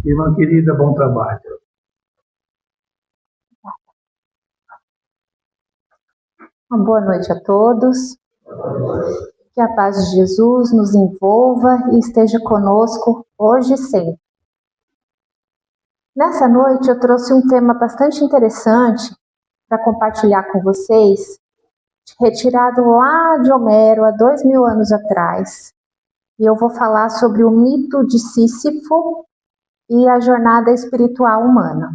Irmã querida, bom trabalho. Uma boa noite a todos. Que a paz de Jesus nos envolva e esteja conosco hoje e sempre. Nessa noite eu trouxe um tema bastante interessante para compartilhar com vocês, retirado lá de Homero há 2000 anos atrás. E eu vou falar sobre o mito de Sísifo e a jornada espiritual humana.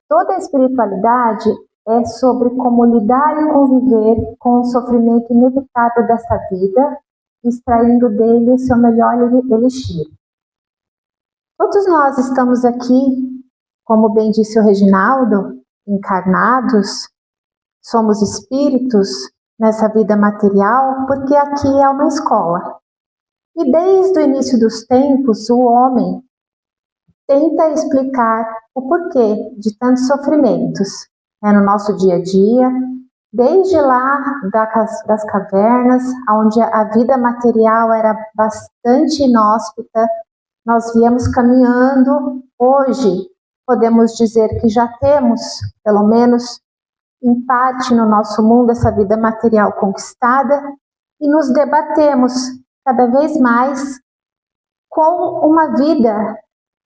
Toda a espiritualidade é sobre como lidar e conviver com o sofrimento inevitável dessa vida, extraindo dele o seu melhor elixir. Todos nós estamos aqui, como bem disse o Reginaldo, encarnados, somos espíritos nessa vida material, porque aqui é uma escola. E desde o início dos tempos, o homem tenta explicar o porquê de tantos sofrimentos no nosso dia a dia, desde lá das cavernas, onde a vida material era bastante inóspita, nós viemos caminhando. Hoje, podemos dizer que já temos, pelo menos em parte no nosso mundo, essa vida material conquistada, e nos debatemos cada vez mais com uma vida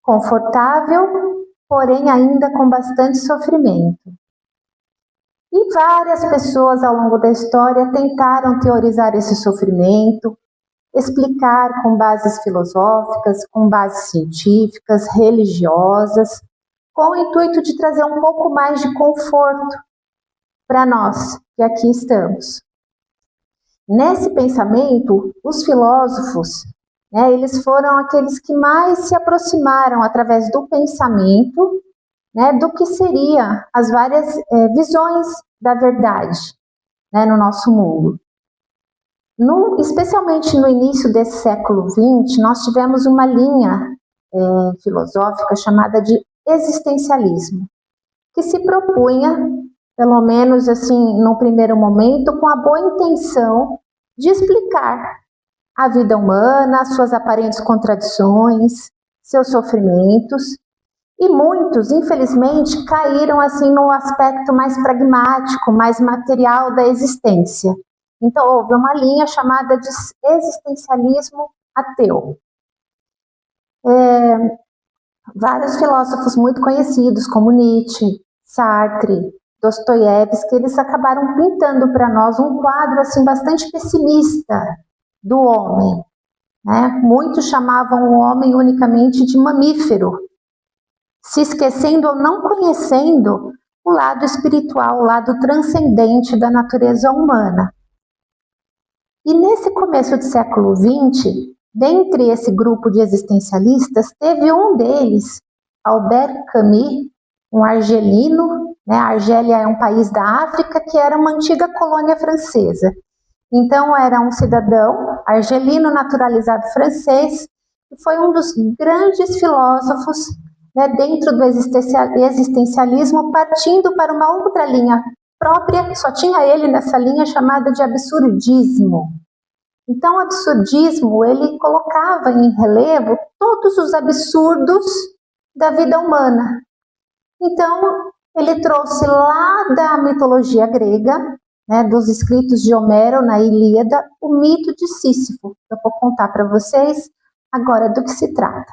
confortável, porém ainda com bastante sofrimento. E várias pessoas ao longo da história tentaram teorizar esse sofrimento, explicar com bases filosóficas, com bases científicas, religiosas, com o intuito de trazer um pouco mais de conforto para nós que aqui estamos. Nesse pensamento, os filósofos, eles foram aqueles que mais se aproximaram através do pensamento, do que seriam as várias visões da verdade no nosso mundo. Especialmente no início desse século XX, nós tivemos uma linha filosófica chamada de existencialismo, que se propunha, pelo menos assim, no primeiro momento, com a boa intenção de explicar a vida humana, suas aparentes contradições, seus sofrimentos. E muitos, infelizmente, caíram assim no aspecto mais pragmático, mais material da existência. Então, houve uma linha chamada de existencialismo ateu. Vários filósofos muito conhecidos, como Nietzsche, Sartre, Dostoiévski, eles acabaram pintando para nós um quadro assim, bastante pessimista do homem. Muitos chamavam o homem unicamente de mamífero, se esquecendo ou não conhecendo o lado espiritual, o lado transcendente da natureza humana. E nesse começo do século XX, dentre esse grupo de existencialistas, teve um deles, Albert Camus, um argelino. A Argélia é um país da África que era uma antiga colônia francesa. Então era um cidadão argelino naturalizado francês e foi um dos grandes filósofos dentro do existencialismo, partindo para uma outra linha própria, só tinha ele nessa linha, chamada de absurdismo. Então o absurdismo, ele colocava em relevo todos os absurdos da vida humana. Então ele trouxe lá da mitologia grega, dos escritos de Homero na Ilíada, o mito de Sísifo. Eu vou contar para vocês agora do que se trata.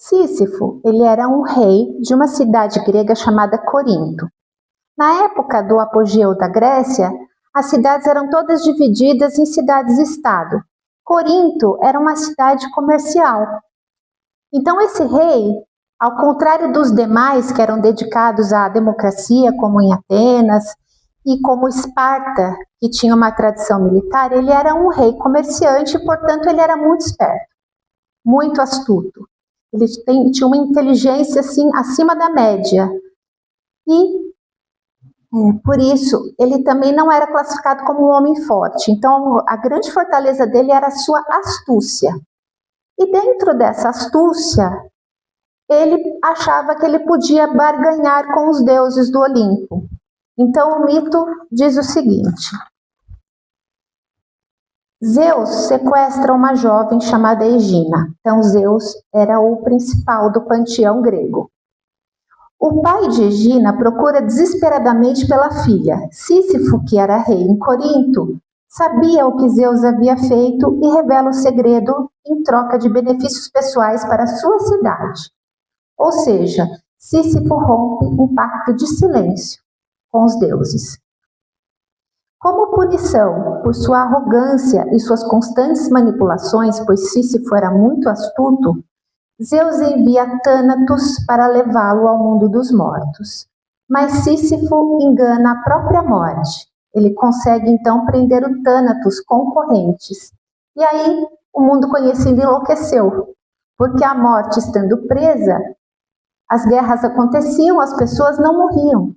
Sísifo, ele era um rei de uma cidade grega chamada Corinto. Na época do apogeu da Grécia, as cidades eram todas divididas em cidades-estado. Corinto era uma cidade comercial. Então esse rei, ao contrário dos demais que eram dedicados à democracia, como em Atenas, e como Esparta, que tinha uma tradição militar, ele era um rei comerciante e, portanto, ele era muito esperto, muito astuto. Ele tinha uma inteligência assim, acima da média. E Por isso, ele também não era classificado como um homem forte. Então, a grande fortaleza dele era a sua astúcia. E dentro dessa astúcia, ele achava que ele podia barganhar com os deuses do Olimpo. Então, o mito diz o seguinte: Zeus sequestra uma jovem chamada Egina. Então, Zeus era o principal do panteão grego. O pai de Egina procura desesperadamente pela filha. Sísifo, que era rei em Corinto, sabia o que Zeus havia feito e revela o segredo em troca de benefícios pessoais para sua cidade. Ou seja, Sísifo rompe um pacto de silêncio com os deuses. Como punição por sua arrogância e suas constantes manipulações, pois Sísifo era muito astuto, Zeus envia Thanatos para levá-lo ao mundo dos mortos. Mas Sísifo engana a própria morte. Ele consegue então prender o Thanatos com correntes. E aí o mundo conhecido enlouqueceu, porque a morte estando presa, as guerras aconteciam, as pessoas não morriam.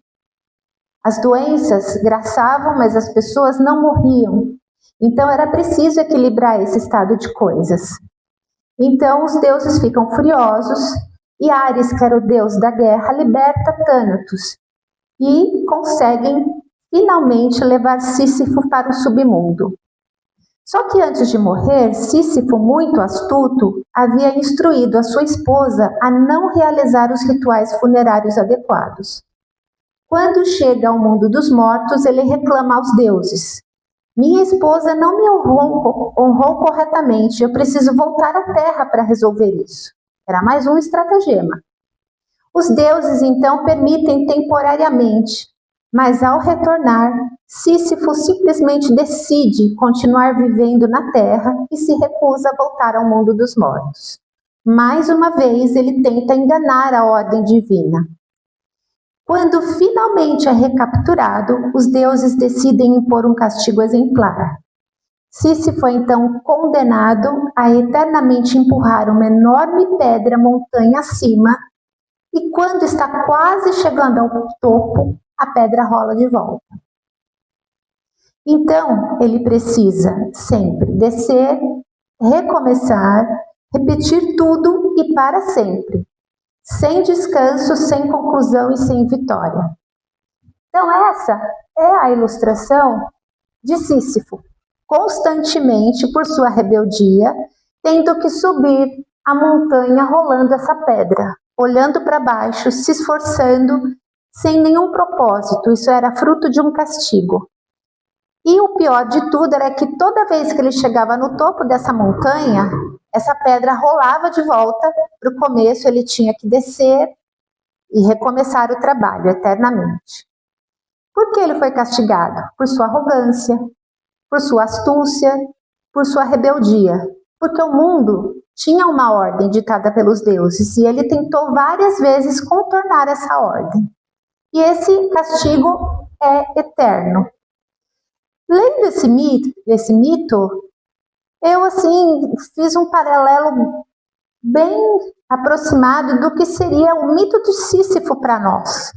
As doenças graçavam, mas as pessoas não morriam. Então era preciso equilibrar esse estado de coisas. Então os deuses ficam furiosos e Ares, que era o deus da guerra, liberta Thanatos e conseguem finalmente levar Sísifo para o submundo. Só que antes de morrer, Sísifo, muito astuto, havia instruído a sua esposa a não realizar os rituais funerários adequados. Quando chega ao mundo dos mortos, ele reclama aos deuses: minha esposa não me honrou corretamente, eu preciso voltar à terra para resolver isso. Era mais um estratagema. Os deuses então permitem temporariamente, mas ao retornar, Sísifo simplesmente decide continuar vivendo na terra e se recusa a voltar ao mundo dos mortos. Mais uma vez ele tenta enganar a ordem divina. Quando finalmente é recapturado, os deuses decidem impor um castigo exemplar. Sísifo é então condenado a eternamente empurrar uma enorme pedra montanha acima, e quando está quase chegando ao topo, a pedra rola de volta. Então, ele precisa sempre descer, recomeçar, repetir tudo e para sempre. Sem descanso, sem conclusão e sem vitória. Então essa é a ilustração de Sísifo, constantemente, por sua rebeldia, tendo que subir a montanha rolando essa pedra, olhando para baixo, se esforçando, sem nenhum propósito. Isso era fruto de um castigo. E o pior de tudo era que toda vez que ele chegava no topo dessa montanha, essa pedra rolava de volta para o começo, ele tinha que descer e recomeçar o trabalho eternamente. Por que ele foi castigado? Por sua arrogância, por sua astúcia, por sua rebeldia. Porque o mundo tinha uma ordem ditada pelos deuses e ele tentou várias vezes contornar essa ordem. E esse castigo é eterno. Lendo esse mito, eu fiz um paralelo bem aproximado do que seria o mito de Sísifo para nós.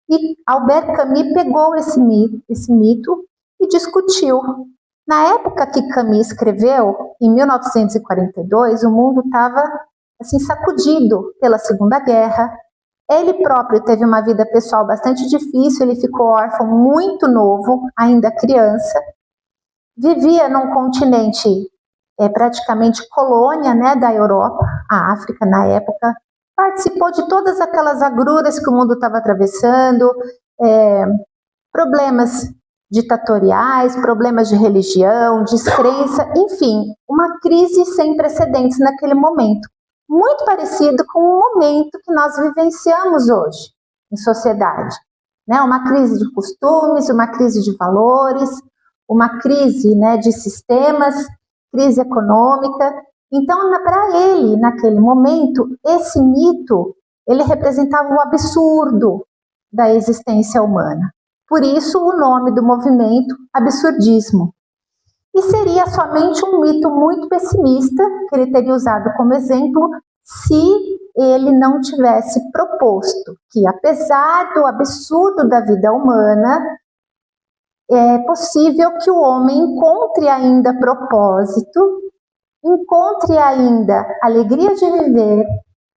E Albert Camus pegou esse mito e discutiu. Na época que Camus escreveu, em 1942, o mundo estava sacudido pela Segunda Guerra. Ele próprio teve uma vida pessoal bastante difícil, ele ficou órfão muito novo, ainda criança. Vivia num continente praticamente colônia, né, da Europa, a África na época. Participou de todas aquelas agruras que o mundo estava atravessando, problemas ditatoriais, problemas de religião, descrença, enfim, uma crise sem precedentes naquele momento. Muito parecido com o momento que nós vivenciamos hoje em sociedade, né? Uma crise de costumes, uma crise de valores, uma crise, né, de sistemas, crise econômica. Então, para ele, naquele momento, esse mito, ele representava o absurdo da existência humana. Por isso, o nome do movimento, absurdismo. E seria somente um mito muito pessimista, que ele teria usado como exemplo, se ele não tivesse proposto que, apesar do absurdo da vida humana, é possível que o homem encontre ainda propósito, encontre ainda alegria de viver,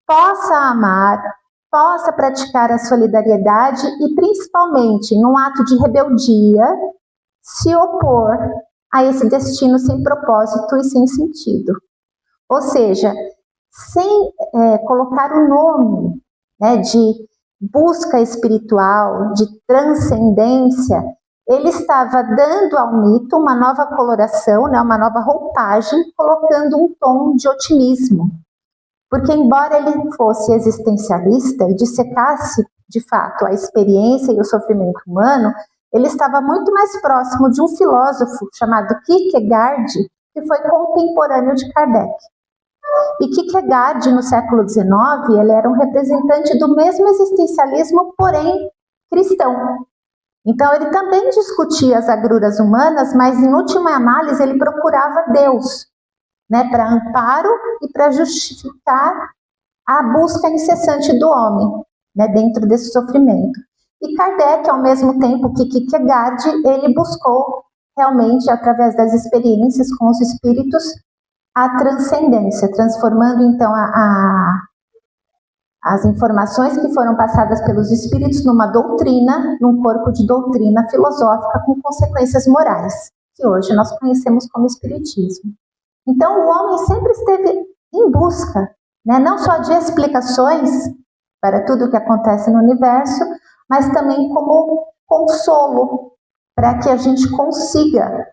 possa amar, possa praticar a solidariedade e, principalmente, num ato de rebeldia, se opor a esse destino sem propósito e sem sentido. Ou seja, sem colocar o nome, né, de busca espiritual, de transcendência, ele estava dando ao mito uma nova coloração, né, uma nova roupagem, colocando um tom de otimismo. Porque, embora ele fosse existencialista e dissecasse, de fato, a experiência e o sofrimento humano, ele estava muito mais próximo de um filósofo chamado Kierkegaard, que foi contemporâneo de Kardec. E Kierkegaard, no século XIX, ele era um representante do mesmo existencialismo, porém cristão. Então, ele também discutia as agruras humanas, mas, em última análise, ele procurava Deus, né, para amparo e para justificar a busca incessante do homem, né, dentro desse sofrimento. E Kardec, ao mesmo tempo que Kierkegaard, ele buscou realmente, através das experiências com os espíritos, a transcendência, transformando então as informações que foram passadas pelos espíritos numa doutrina, num corpo de doutrina filosófica com consequências morais, que hoje nós conhecemos como espiritismo. Então o homem sempre esteve em busca, né, não só de explicações para tudo o que acontece no universo, mas também como consolo, para que a gente consiga,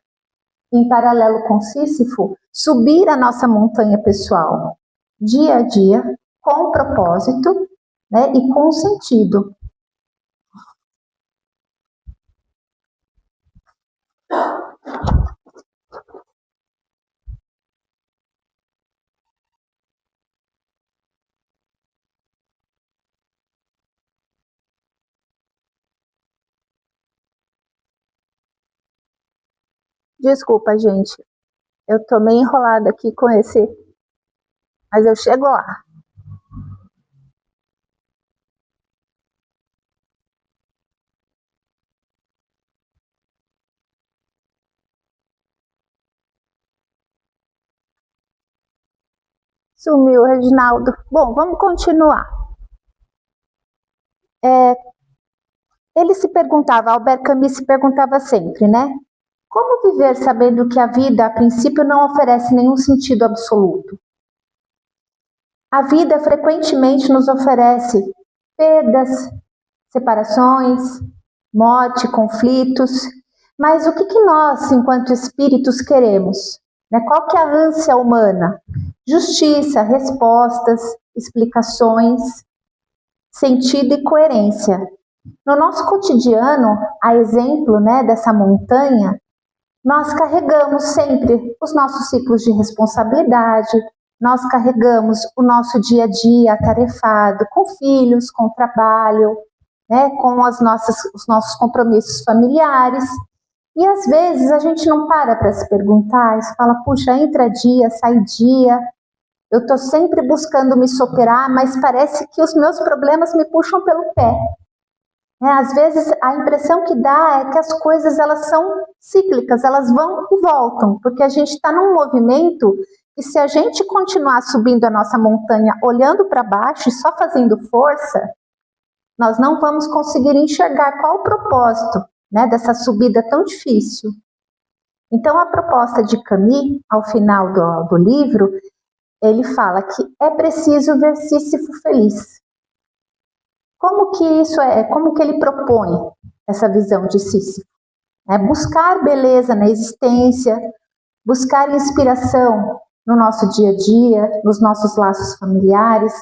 em paralelo com Sísifo, subir a nossa montanha pessoal, dia a dia, com propósito, né, e com sentido. Desculpa, gente, eu tô meio enrolada aqui com esse, mas eu chego lá. Sumiu, Reginaldo. Bom, vamos continuar. Ele se perguntava, Albert Camus se perguntava sempre, né? Como viver sabendo que a vida, a princípio, não oferece nenhum sentido absoluto? A vida frequentemente nos oferece perdas, separações, morte, conflitos, mas o que nós, enquanto espíritos, queremos? Né? Qual que é a ânsia humana? Justiça, respostas, explicações, sentido e coerência. No nosso cotidiano, a exemplo, né, dessa montanha, nós carregamos sempre os nossos ciclos de responsabilidade, nós carregamos o nosso dia a dia atarefado com filhos, com trabalho, né, com os nossos compromissos familiares. E às vezes a gente não para se perguntar, e fala, puxa, entra dia, sai dia, eu estou sempre buscando me superar, mas parece que os meus problemas me puxam pelo pé. Às vezes a impressão que dá é que as coisas elas são cíclicas, elas vão e voltam, porque a gente está num movimento e se a gente continuar subindo a nossa montanha olhando para baixo e só fazendo força, nós não vamos conseguir enxergar qual o propósito, né, dessa subida tão difícil. Então a proposta de Camus, ao final do livro, ele fala que é preciso ver Sísifo feliz. Como que isso é? Como que ele propõe essa visão de Sísifo? É buscar beleza na existência, buscar inspiração no nosso dia a dia, nos nossos laços familiares,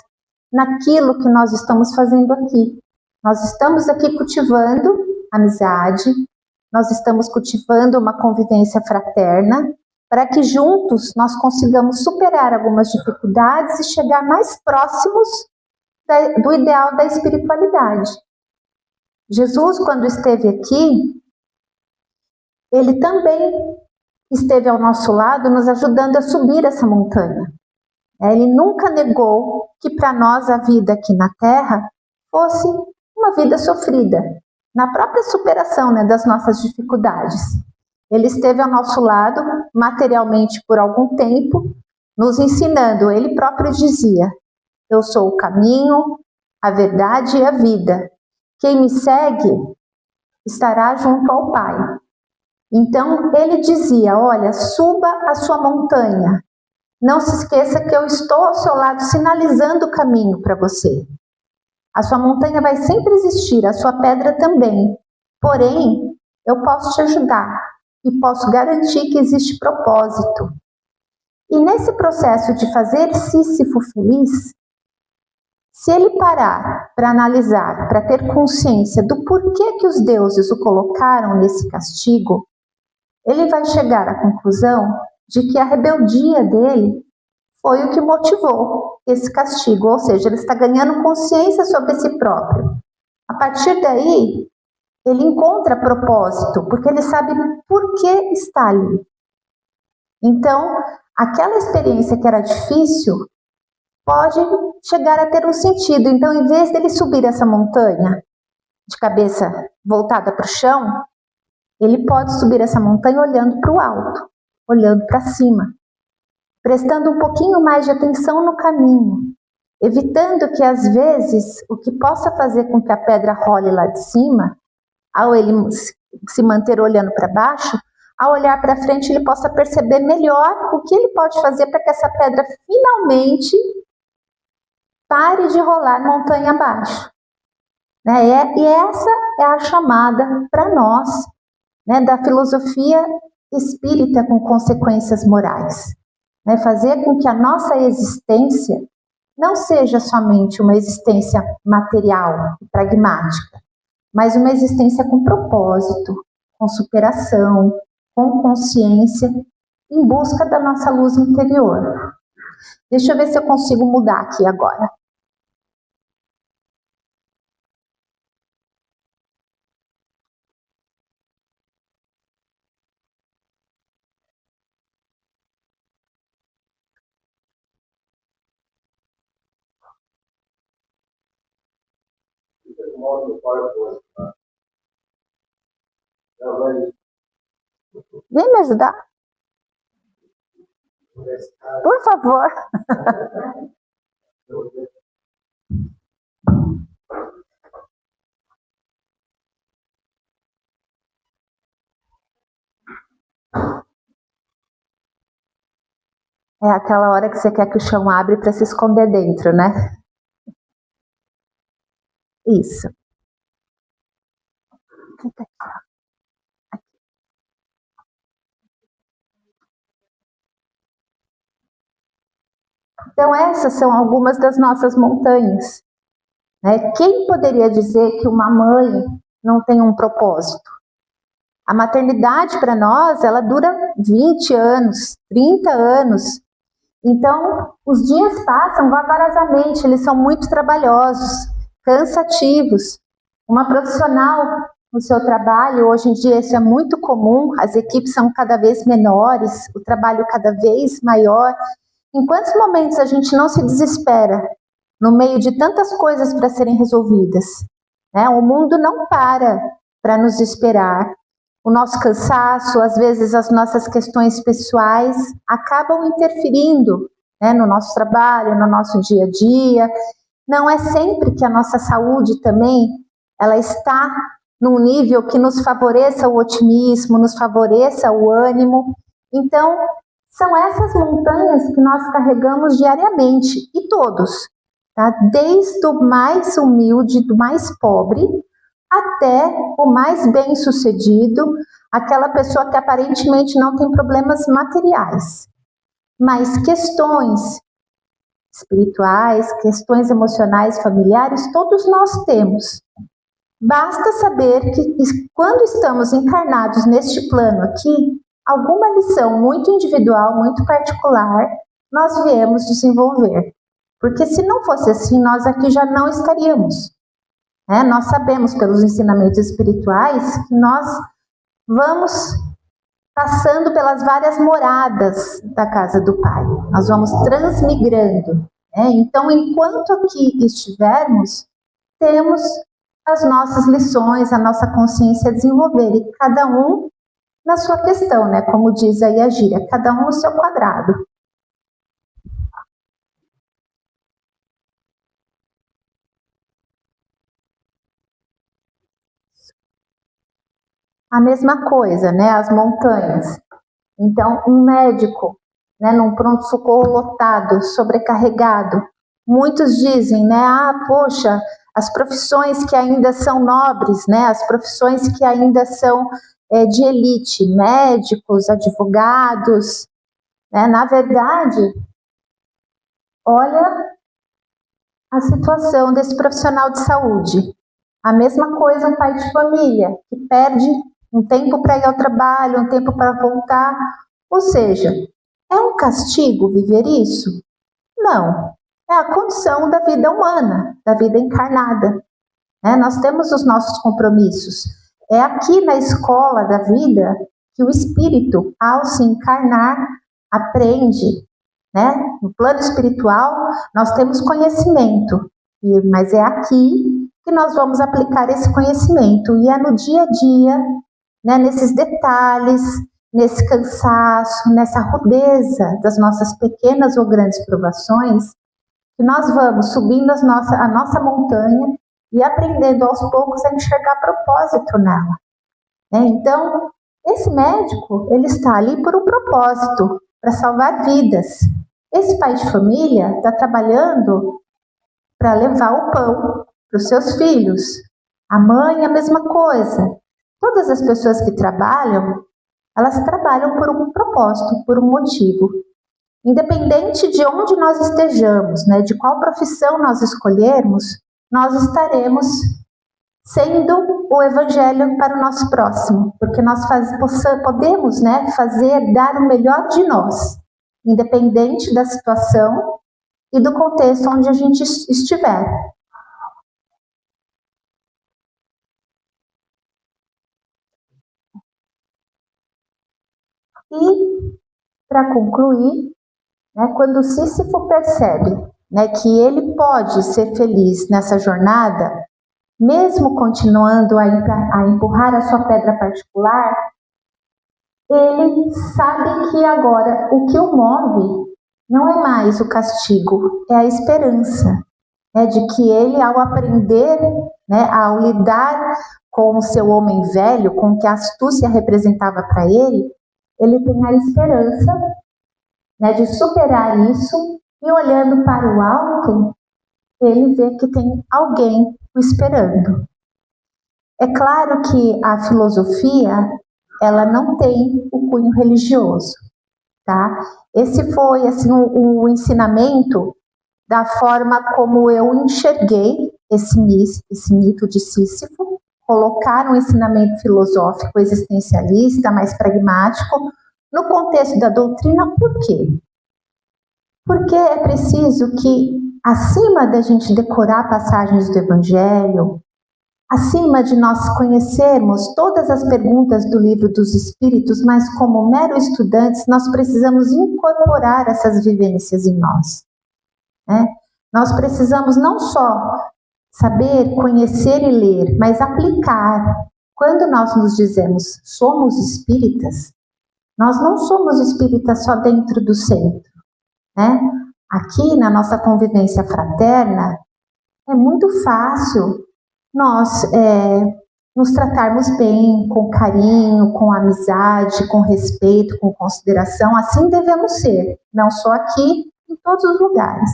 naquilo que nós estamos fazendo aqui. Nós estamos aqui cultivando amizade, nós estamos cultivando uma convivência fraterna, para que juntos nós consigamos superar algumas dificuldades e chegar mais próximos do ideal da espiritualidade. Jesus, quando esteve aqui, ele também esteve ao nosso lado, nos ajudando a subir essa montanha. Ele nunca negou que para nós a vida aqui na Terra fosse uma vida sofrida, na própria superação, né, das nossas dificuldades. Ele esteve ao nosso lado materialmente por algum tempo, nos ensinando. Ele próprio dizia: eu sou o caminho, a verdade e a vida. Quem me segue estará junto ao Pai. Então ele dizia: olha, suba a sua montanha. Não se esqueça que eu estou ao seu lado sinalizando o caminho para você. A sua montanha vai sempre existir, a sua pedra também. Porém, eu posso te ajudar e posso garantir que existe propósito. E nesse processo de fazer Sísifo feliz, se ele parar para analisar, para ter consciência do porquê que os deuses o colocaram nesse castigo, ele vai chegar à conclusão de que a rebeldia dele foi o que motivou esse castigo, ou seja, ele está ganhando consciência sobre si próprio. A partir daí, ele encontra propósito, porque ele sabe por que está ali. Então, aquela experiência que era difícil pode chegar a ter um sentido. Então, em vez dele subir essa montanha de cabeça voltada para o chão, ele pode subir essa montanha olhando para o alto, olhando para cima, prestando um pouquinho mais de atenção no caminho, evitando que, às vezes, o que possa fazer com que a pedra role lá de cima, ao ele se manter olhando para baixo, ao olhar para frente, ele possa perceber melhor o que ele pode fazer para que essa pedra finalmente pare de rolar montanha abaixo. E essa é a chamada para nós, da filosofia espírita com consequências morais. Fazer com que a nossa existência não seja somente uma existência material e pragmática, mas uma existência com propósito, com superação, com consciência, em busca da nossa luz interior. Deixa eu ver se eu consigo mudar aqui agora. Vem me ajudar? Por favor. É aquela hora que você quer que o chão abre para se esconder dentro, né? Isso. Fica aqui. Então, essas são algumas das nossas montanhas. Quem poderia dizer que uma mãe não tem um propósito? A maternidade, para nós, ela dura 20 anos, 30 anos. Então, os dias passam vagarosamente, eles são muito trabalhosos, cansativos. Uma profissional no seu trabalho, hoje em dia isso é muito comum, as equipes são cada vez menores, o trabalho cada vez maior. Em quantos momentos a gente não se desespera no meio de tantas coisas para serem resolvidas? O mundo não para nos esperar. O nosso cansaço, às vezes as nossas questões pessoais acabam interferindo no nosso trabalho, no nosso dia a dia. Não é sempre que a nossa saúde também ela está num nível que nos favoreça o otimismo, nos favoreça o ânimo. Então, são essas montanhas que nós carregamos diariamente, e todos, desde o mais humilde, do mais pobre, até o mais bem-sucedido, aquela pessoa que aparentemente não tem problemas materiais. Mas questões espirituais, questões emocionais, familiares, todos nós temos. Basta saber que quando estamos encarnados neste plano aqui, alguma lição muito individual, muito particular, nós viemos desenvolver. Porque se não fosse assim, nós aqui já não estaríamos. Nós sabemos pelos ensinamentos espirituais que nós vamos passando pelas várias moradas da casa do Pai. Nós vamos transmigrando, né? Então, enquanto aqui estivermos, temos as nossas lições, a nossa consciência a desenvolver, e cada um na sua questão, né? Como diz aí a gíria, cada um no seu quadrado. A mesma coisa, né? As montanhas. Então, um médico, né, num pronto-socorro lotado, sobrecarregado, muitos dizem, né? Ah, poxa, as profissões que ainda são nobres, né? As profissões que ainda são de elite, médicos, advogados, né? Na verdade, olha a situação desse profissional de saúde. A mesma coisa um pai de família, que perde um tempo para ir ao trabalho, um tempo para voltar. Ou seja, é um castigo viver isso? Não. É a condição da vida humana, da vida encarnada. Né? Nós temos os nossos compromissos. É aqui na escola da vida que o espírito, ao se encarnar, aprende. Né? No plano espiritual, nós temos conhecimento, mas é aqui que nós vamos aplicar esse conhecimento. E é no dia a dia, né, nesses detalhes, nesse cansaço, nessa rudeza das nossas pequenas ou grandes provações, que nós vamos subindo a nossa montanha e aprendendo aos poucos a enxergar propósito nela. Né? Então, esse médico, ele está ali por um propósito, para salvar vidas. Esse pai de família está trabalhando para levar o pão para os seus filhos. A mãe, a mesma coisa. Todas as pessoas que trabalham, elas trabalham por um propósito, por um motivo. Independente de onde nós estejamos, né, de qual profissão nós escolhermos, nós estaremos sendo o evangelho para o nosso próximo, porque nós podemos, né, dar o melhor de nós, independente da situação e do contexto onde a gente estiver. E, para concluir, né, quando Sísifo percebe, né, que ele pode ser feliz nessa jornada, mesmo continuando a empurrar a sua pedra particular, ele sabe que agora o que o move não é mais o castigo, é a esperança, né, de que ele, ao aprender, né, ao lidar com o seu homem velho, com o que a astúcia representava para ele tem a esperança, né, de superar isso, e olhando para o alto, ele vê que tem alguém o esperando. É claro que a filosofia, ela não tem o cunho religioso, tá? Esse foi, assim, o ensinamento da forma como eu enxerguei esse mito de Sísifo, colocar um ensinamento filosófico existencialista, mais pragmático, no contexto da doutrina. Por quê? Porque é preciso que, acima da gente decorar passagens do Evangelho, acima de nós conhecermos todas as perguntas do Livro dos Espíritos, mas como meros estudantes, nós precisamos incorporar essas vivências em nós. Né? Nós precisamos não só saber, conhecer e ler, mas aplicar. Quando nós nos dizemos somos espíritas, nós não somos espíritas só dentro do centro. Né? Aqui na nossa convivência fraterna, é muito fácil nós nos tratarmos bem, com carinho, com amizade, com respeito, com consideração. Assim devemos ser, não só aqui, em todos os lugares.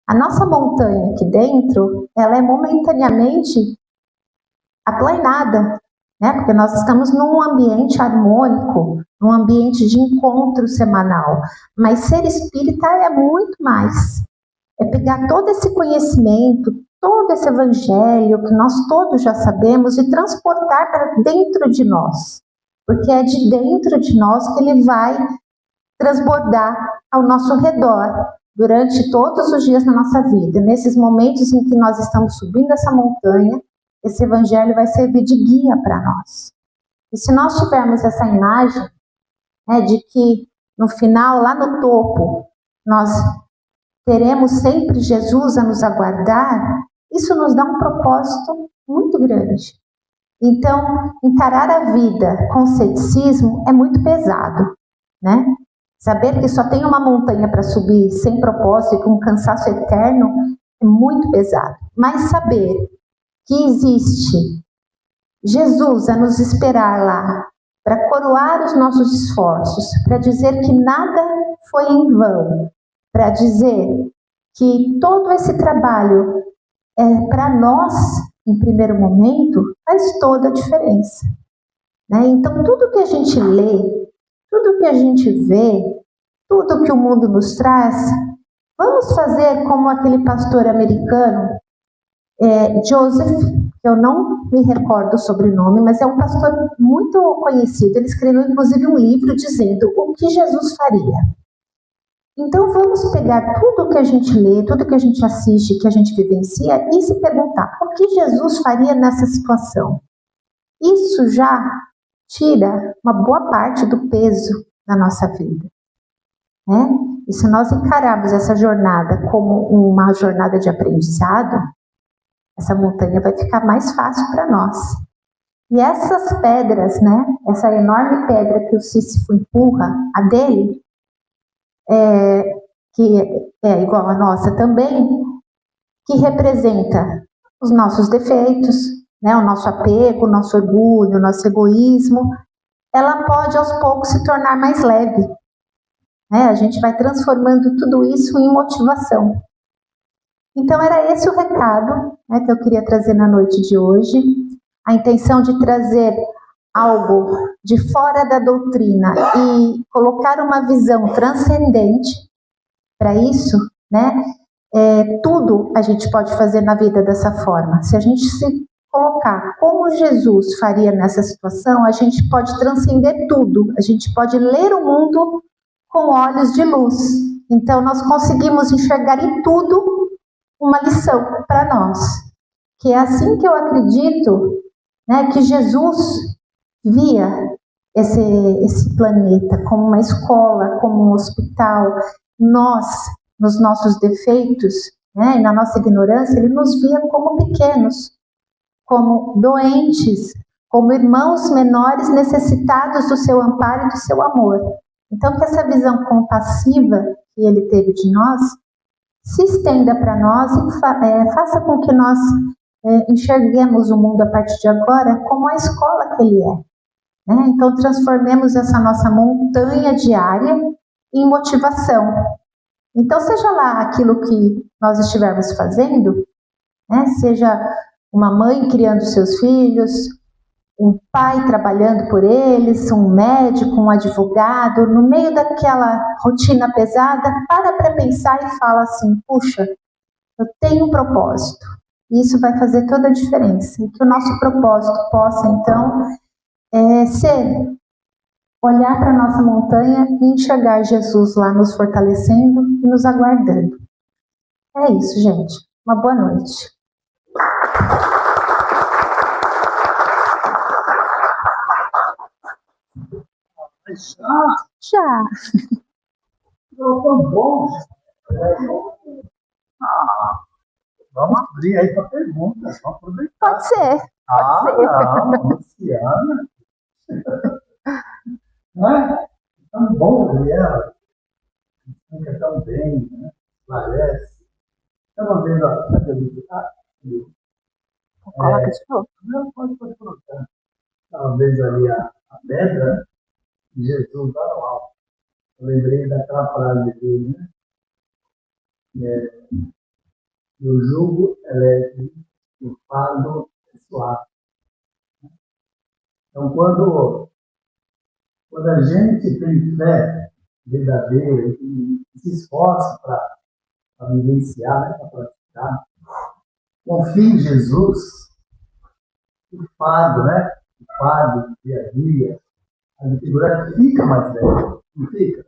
A nossa montanha aqui dentro, ela é momentaneamente aplanada, né? Porque nós estamos num ambiente harmônico, num ambiente de encontro semanal. Mas ser espírita é muito mais. É pegar todo esse conhecimento, todo esse evangelho que nós todos já sabemos e transportar para dentro de nós. Porque é de dentro de nós que ele vai transbordar ao nosso redor durante todos os dias da nossa vida. Nesses momentos em que nós estamos subindo essa montanha, esse evangelho vai servir de guia para nós. E se nós tivermos essa imagem né, de que no final, lá no topo, nós teremos sempre Jesus a nos aguardar, isso nos dá um propósito muito grande. Então, encarar a vida com ceticismo é muito pesado, né? Saber que só tem uma montanha para subir sem propósito e com um cansaço eterno é muito pesado. Mas saber que existe Jesus a nos esperar lá para coroar os nossos esforços, para dizer que nada foi em vão, para dizer que todo esse trabalho é para nós, em primeiro momento, faz toda a diferença, né? Então, tudo que a gente lê, tudo que a gente vê, tudo que o mundo nos traz, vamos fazer como aquele pastor americano, Joseph, que eu não me recordo o sobrenome, mas é um pastor muito conhecido. Ele escreveu, inclusive, um livro dizendo o que Jesus faria. Então, vamos pegar tudo que a gente lê, tudo que a gente assiste, que a gente vivencia, e se perguntar, o que Jesus faria nessa situação? Isso já tira uma boa parte do peso da nossa vida, né? E se nós encararmos essa jornada como uma jornada de aprendizado, essa montanha vai ficar mais fácil para nós. E essas pedras, né? Essa enorme pedra que o Sísifo empurra, a dele, que é igual a nossa também, que representa os nossos defeitos, né? O nosso apego, o nosso orgulho, o nosso egoísmo, ela pode aos poucos se tornar mais leve, né? A gente vai transformando tudo isso em motivação. Então era esse o recado, né, que eu queria trazer na noite de hoje, a intenção de trazer algo de fora da doutrina e colocar uma visão transcendente para isso, né? Tudo a gente pode fazer na vida dessa forma. Se a gente se colocar como Jesus faria nessa situação, a gente pode transcender tudo, a gente pode ler o mundo com olhos de luz. Então nós conseguimos enxergar em tudo uma lição para nós, que é assim que eu acredito, né, que Jesus via esse planeta como uma escola, como um hospital. Nós, nos nossos defeitos, né, e na nossa ignorância, ele nos via como pequenos, como doentes, como irmãos menores necessitados do seu amparo e do seu amor. Então, que essa visão compassiva que ele teve de nós se estenda para nós e faça com que nós enxerguemos o mundo a partir de agora como a escola que ele é, né? Então transformemos essa nossa montanha diária em motivação. Então seja lá aquilo que nós estivermos fazendo, né? Seja uma mãe criando seus filhos, um pai trabalhando por eles, um médico, um advogado, no meio daquela rotina pesada, para pensar e fala assim, puxa, eu tenho um propósito. E isso vai fazer toda a diferença. E que o nosso propósito possa, então, ser olhar para a nossa montanha e enxergar Jesus lá nos fortalecendo e nos aguardando. É isso, gente. Uma boa noite. Já. Tão bom. Vamos abrir aí para perguntas. Vamos aproveitar. Pode ser. Não, Luciana. Não é? Tão bom, Gabriela. Fica tão bem, né? Parece. Estava vendo a pergunta. Coloca de novo. Não, pode colocar. Estava vendo ali a pedra de Jesus lá no alto. Eu lembrei daquela frase dele, né? O jugo é leve, o fardo é suave. Então, quando a gente tem fé verdadeira e se esforça para vivenciar, né, para praticar, confia em Jesus, o fardo, né? O fardo do dia a dia, a dificuldade fica mais leve, não fica?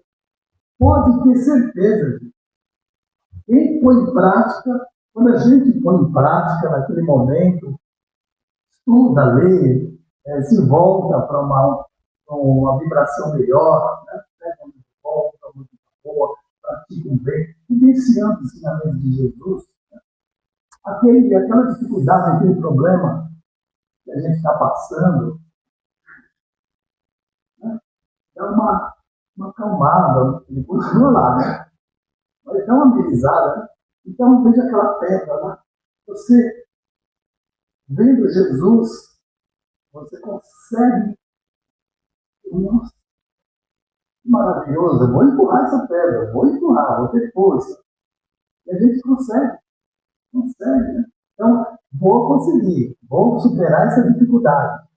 Pode ter certeza disso. Quem põe em prática, quando a gente põe em prática naquele momento, estuda, lê, se volta para uma vibração melhor, praticam bem, vivenciando os ensinamentos de Jesus, né? Aquela dificuldade, aquele problema que a gente está passando, né? Dá uma acalmada, ele continua lá, né? Mas dá uma amenizada, né? Então veja aquela pedra, né? Você, vendo Jesus, você consegue, nossa, que maravilhoso, eu vou empurrar essa pedra, eu vou empurrar, vou ter força. E a gente consegue, né? Então, vou conseguir, vou superar essa dificuldade.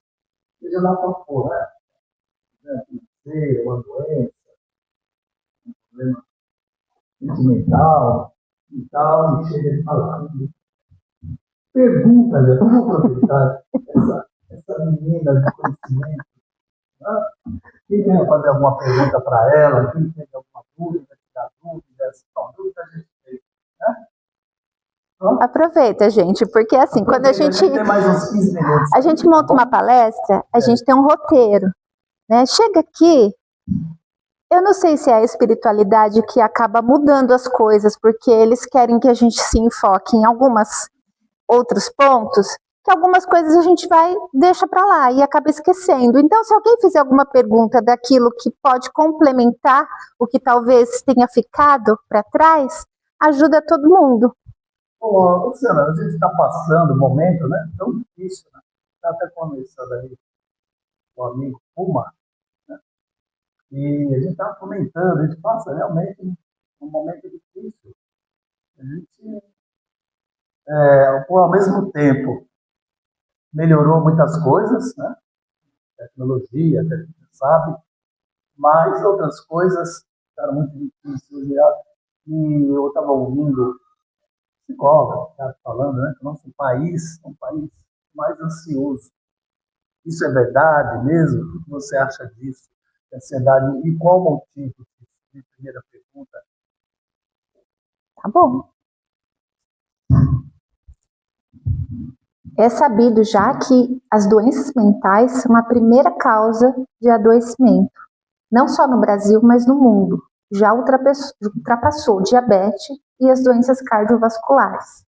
Seja lá qual for, né? Uma doença, um problema sentimental e tal, e chega de falando. Pergunta, já vamos aproveitar essa menina de conhecimento. Né? Quem quer fazer alguma pergunta para ela, quem tem alguma dúvida, tirar dúvidas, dúvida a gente tem. Né? Aproveita, gente, porque assim, quando a gente monta uma palestra, a gente tem um roteiro, né? Chega aqui, eu não sei se é a espiritualidade que acaba mudando as coisas, porque eles querem que a gente se enfoque em algumas outros pontos, que algumas coisas a gente deixa para lá e acaba esquecendo. Então, se alguém fizer alguma pergunta daquilo que pode complementar o que talvez tenha ficado para trás, ajuda todo mundo. Luciana, a gente está passando um momento, né, tão difícil, né? Está até conversando ali com o amigo Puma, né? E a gente está comentando, a gente passa realmente um momento difícil. A gente, ao mesmo tempo, melhorou muitas coisas, né? Tecnologia, até a gente sabe, mas outras coisas ficaram muito difíceis. E eu estava ouvindo psicólogo, falando, né, que o nosso país é um país mais ansioso. Isso é verdade mesmo? O que você acha disso? Ansiedade, e qual o motivo disso? Minha primeira pergunta. Tá bom. É sabido já que as doenças mentais são a primeira causa de adoecimento, não só no Brasil, mas no mundo. Já ultrapassou o diabetes e as doenças cardiovasculares.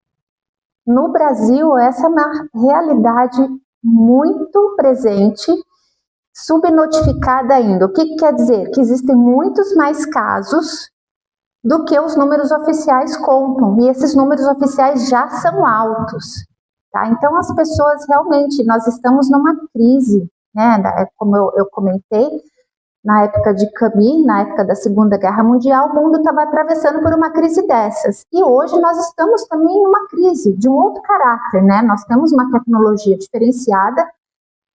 No Brasil, essa é uma realidade muito presente, subnotificada ainda. O que quer dizer? Que existem muitos mais casos do que os números oficiais contam, e esses números oficiais já são altos. Tá? Então, as pessoas realmente, nós estamos numa crise, né? Como eu comentei, na época de Camus, na época da Segunda Guerra Mundial, o mundo estava atravessando por uma crise dessas. E hoje nós estamos também em uma crise de um outro caráter, né? Nós temos uma tecnologia diferenciada,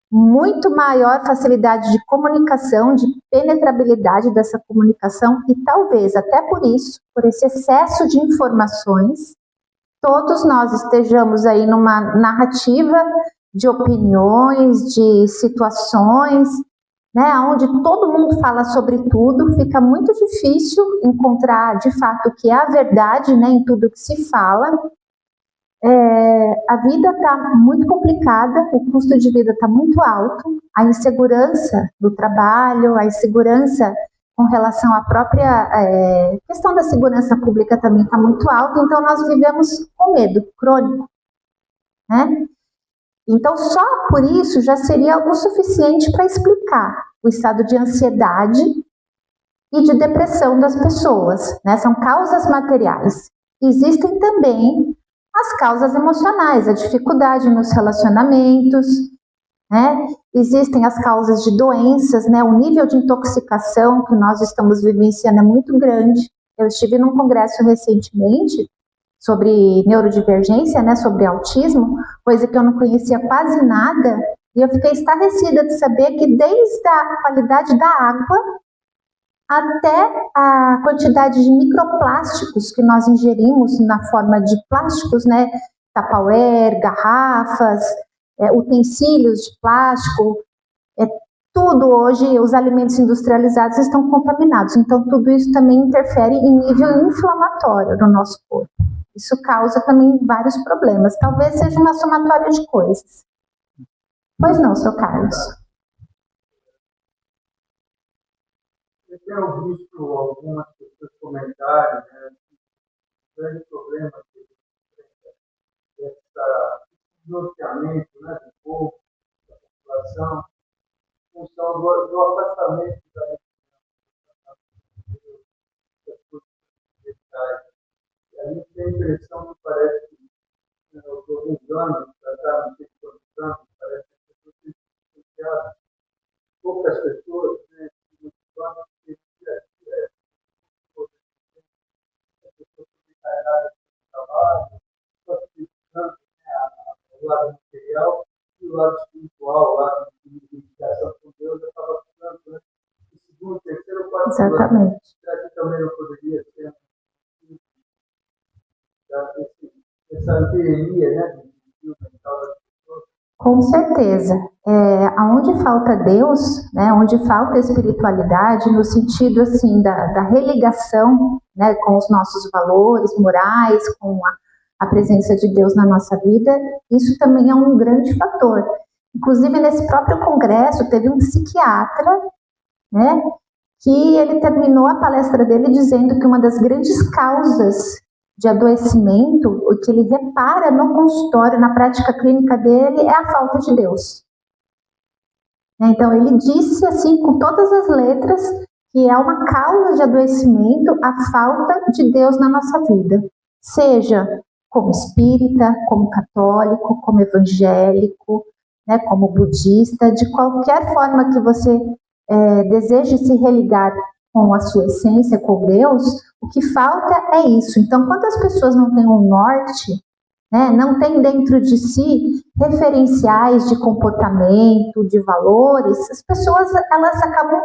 muito maior facilidade de comunicação, de penetrabilidade dessa comunicação, e talvez até por isso, por esse excesso de informações, todos nós estejamos aí numa narrativa de opiniões, de situações, né, onde todo mundo fala sobre tudo, fica muito difícil encontrar de fato o que é a verdade, né, em tudo que se fala. A vida está muito complicada, o custo de vida está muito alto, a insegurança do trabalho, a insegurança com relação à própria questão da segurança pública também está muito alta, então nós vivemos com medo crônico, né? Então, só por isso já seria o suficiente para explicar o estado de ansiedade e de depressão das pessoas, né? São causas materiais. Existem também as causas emocionais, a dificuldade nos relacionamentos, né? Existem as causas de doenças, né? O nível de intoxicação que nós estamos vivenciando é muito grande. Eu estive num congresso recentemente sobre neurodivergência, né, sobre autismo, coisa que eu não conhecia quase nada, e eu fiquei estarrecida de saber que desde a qualidade da água até a quantidade de microplásticos que nós ingerimos na forma de plásticos, né, Tupperware, garrafas, utensílios de plástico, tudo hoje, os alimentos industrializados estão contaminados, então tudo isso também interfere em nível inflamatório no nosso corpo. Isso causa também vários problemas. Talvez seja uma somatória de coisas. Pois não, seu Carlos? Eu tenho visto algumas pessoas comentário, né? O grande problema é esse distanciamento, né, do povo, da população, em função do afastamento da sociedade. E a gente tem a impressão que parece que, de alguns anos, para cá, não sei quantos anos, parece que as pessoas têm se distanciado. Poucas pessoas, né, motivando que as pessoas encarregadas do trabalho, só se dedicando, né, ao lado material e o lado espiritual, o lado de identificação com Deus, acaba ficando, né, o segundo, terceiro, quarto ano. Exatamente. Será que também não poderia ser essa anteria, né, do mental das pessoas? Com certeza. Aonde falta Deus, né, onde falta espiritualidade, no sentido assim da religação, né, com os nossos valores morais, com a presença de Deus na nossa vida, isso também é um grande fator. Inclusive, nesse próprio congresso, teve um psiquiatra, né, que ele terminou a palestra dele dizendo que uma das grandes causas de adoecimento, o que ele repara no consultório, na prática clínica dele, é a falta de Deus. Então, ele disse assim, com todas as letras, que é uma causa de adoecimento a falta de Deus na nossa vida. Seja como espírita, como católico, como evangélico, né, como budista, de qualquer forma que você deseje se religar com a sua essência, com Deus, o que falta é isso. Então, quando as pessoas não têm um norte, né, não têm dentro de si referenciais de comportamento, de valores, as pessoas elas acabam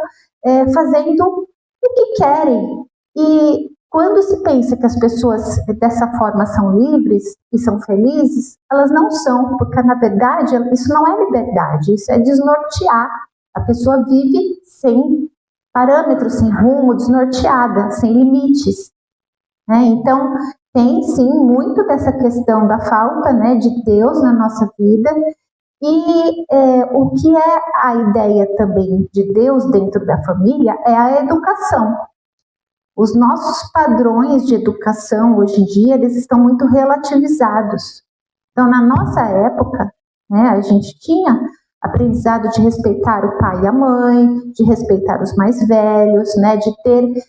fazendo o que querem. E quando se pensa que as pessoas dessa forma são livres e são felizes, elas não são, porque na verdade isso não é liberdade, isso é desnortear. A pessoa vive sem parâmetros, sem rumo, desnorteada, sem limites. Né? Então, tem sim muito dessa questão da falta, né, de Deus na nossa vida. E o que é a ideia também de Deus dentro da família é a educação. Os nossos padrões de educação hoje em dia, eles estão muito relativizados. Então, na nossa época, né, a gente tinha aprendizado de respeitar o pai e a mãe, de respeitar os mais velhos, né, de ter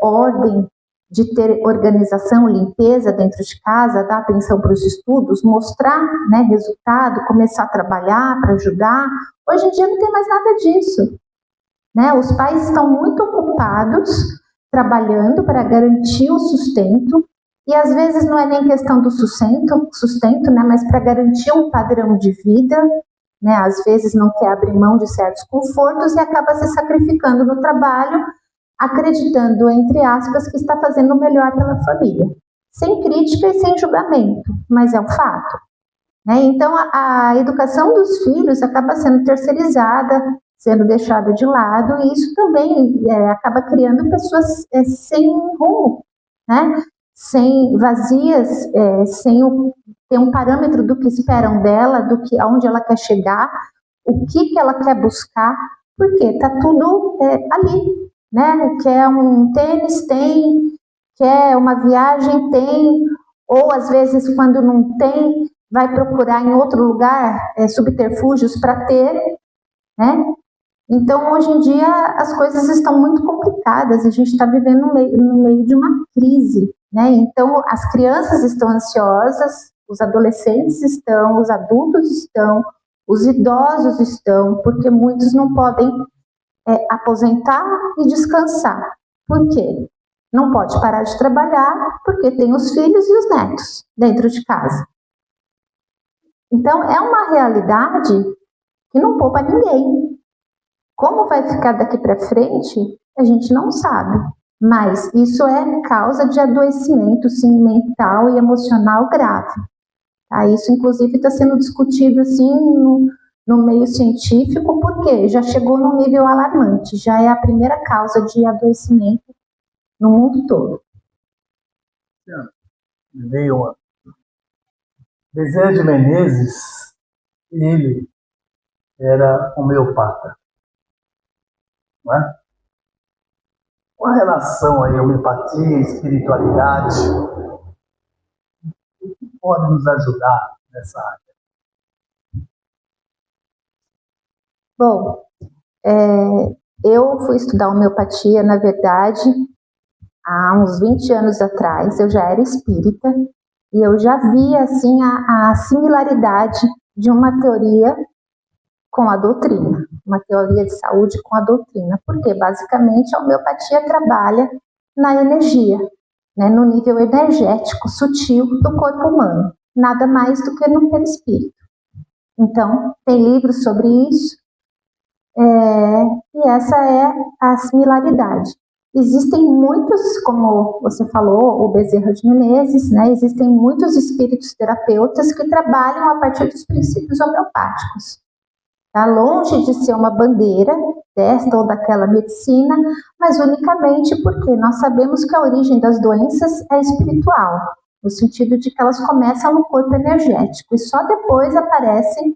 ordem, de ter organização, limpeza dentro de casa, dar atenção para os estudos, mostrar, né, resultado, começar a trabalhar para ajudar. Hoje em dia não tem mais nada disso. Né? Os pais estão muito ocupados trabalhando para garantir o sustento, e às vezes não é nem questão do sustento, né, mas para garantir um padrão de vida, né, às vezes não quer abrir mão de certos confortos e acaba se sacrificando no trabalho, acreditando, entre aspas, que está fazendo o melhor pela família, sem crítica e sem julgamento, mas é um fato. Né? Então, a educação dos filhos acaba sendo terceirizada, sendo deixada de lado, e isso também acaba criando pessoas sem rumo, né? Sem vazias, sem ter um parâmetro do que esperam dela, do que aonde ela quer chegar, o que ela quer buscar, porque está tudo ali, né? Quer um tênis, tem, quer uma viagem, tem, ou às vezes quando não tem, vai procurar em outro lugar subterfúgios para ter, né? Então, hoje em dia, as coisas estão muito complicadas, a gente está vivendo no meio de uma crise, né? Então, as crianças estão ansiosas, os adolescentes estão, os adultos estão, os idosos estão, porque muitos não podem aposentar e descansar. Por quê? Não pode parar de trabalhar, porque tem os filhos e os netos dentro de casa. Então, é uma realidade que não poupa ninguém. Como vai ficar daqui para frente, a gente não sabe. Mas isso é causa de adoecimento, sim, mental e emocional grave. Tá? Isso, inclusive, está sendo discutido assim, no meio científico, porque já chegou num nível alarmante. Já é a primeira causa de adoecimento no mundo todo. Veio uma Bezerra de Menezes, ele era homeopata. Não é? Com a relação aí, homeopatia, espiritualidade, o que pode nos ajudar nessa área? Bom, eu fui estudar homeopatia, na verdade, há uns 20 anos atrás. Eu já era espírita e eu já via assim a similaridade de uma teoria com a doutrina, uma teoria de saúde com a doutrina, porque basicamente a homeopatia trabalha na energia, né, no nível energético sutil do corpo humano, nada mais do que no perispírito. Então, tem livros sobre isso, e essa é a similaridade. Existem muitos, como você falou, o Bezerra de Menezes, né, existem muitos espíritos terapeutas que trabalham a partir dos princípios homeopáticos. Está longe de ser uma bandeira desta ou daquela medicina, mas unicamente porque nós sabemos que a origem das doenças é espiritual, no sentido de que elas começam no corpo energético e só depois aparecem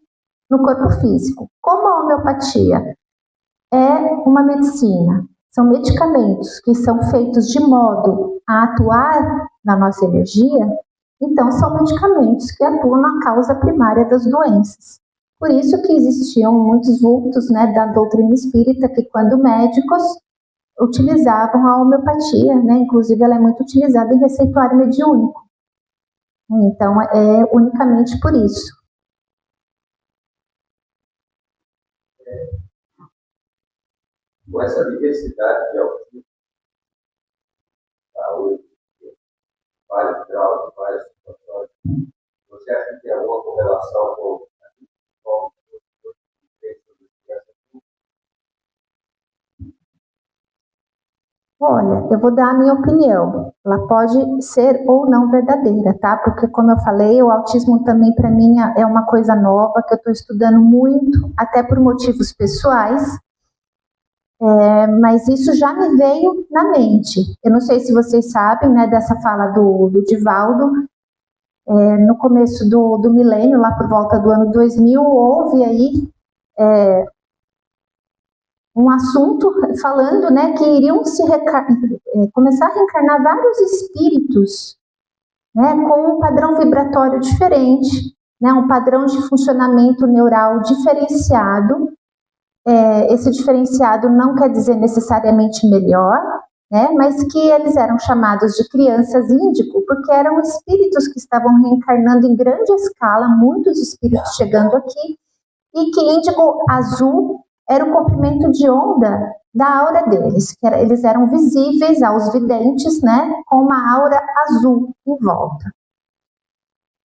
no corpo físico. Como a homeopatia é uma medicina, são medicamentos que são feitos de modo a atuar na nossa energia, então são medicamentos que atuam na causa primária das doenças. Por isso que existiam muitos vultos, né, da doutrina espírita, que quando médicos utilizavam a homeopatia, né, inclusive ela é muito utilizada em receituário mediúnico. Então, é unicamente por isso. Com essa diversidade de autismo, saúde, vários graus, várias situações, você acha que tem alguma correlação com Olha, eu vou dar a minha opinião. Ela pode ser ou não verdadeira, tá? Porque, como eu falei, o autismo também para mim é uma coisa nova que eu estou estudando muito, até por motivos pessoais. Mas isso já me veio na mente. Eu não sei se vocês sabem, né, dessa fala do Divaldo. No começo do milênio, lá por volta do ano 2000, houve aí um assunto falando, né, que iriam começar a reencarnar vários espíritos, né, com um padrão vibratório diferente, né, um padrão de funcionamento neural diferenciado. Esse diferenciado não quer dizer necessariamente melhor, né, mas que eles eram chamados de crianças índigo, porque eram espíritos que estavam reencarnando em grande escala, muitos espíritos chegando aqui, e que índigo azul era o comprimento de onda da aura deles, que eles eram visíveis aos videntes, né, com uma aura azul em volta.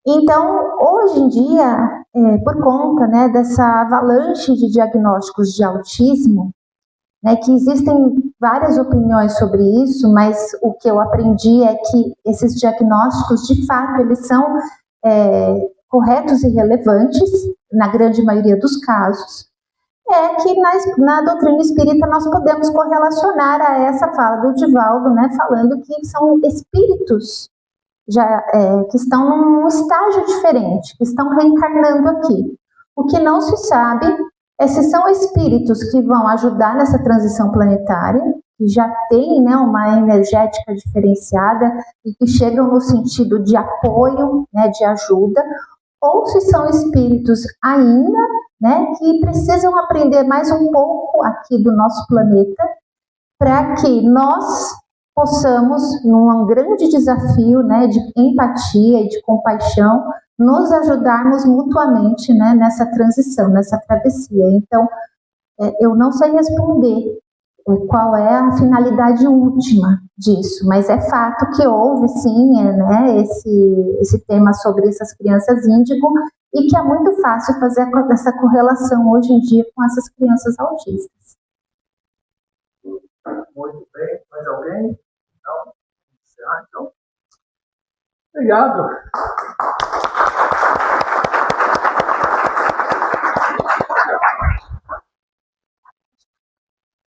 Então, hoje em dia, por conta, né, dessa avalanche de diagnósticos de autismo, né, que existem várias opiniões sobre isso, mas o que eu aprendi é que esses diagnósticos, de fato, eles são corretos e relevantes, na grande maioria dos casos, que na doutrina espírita nós podemos correlacionar a essa fala do Divaldo, né, falando que são espíritos que estão num estágio diferente, que estão reencarnando aqui. O que não se sabe é se são espíritos que vão ajudar nessa transição planetária, que já tem, né, uma energética diferenciada e que chegam no sentido de apoio, né, de ajuda, ou se são espíritos ainda, né, que precisam aprender mais um pouco aqui do nosso planeta para que nós possamos, num grande desafio, né, de empatia e de compaixão, nos ajudarmos mutuamente, né, nessa transição, nessa travessia. Então, eu não sei responder qual é a finalidade última disso, mas é fato que houve, sim, né, esse tema sobre essas crianças índigo e que é muito fácil fazer essa correlação hoje em dia com essas crianças autistas. Muito bem. Mais alguém? Não? Então, obrigado.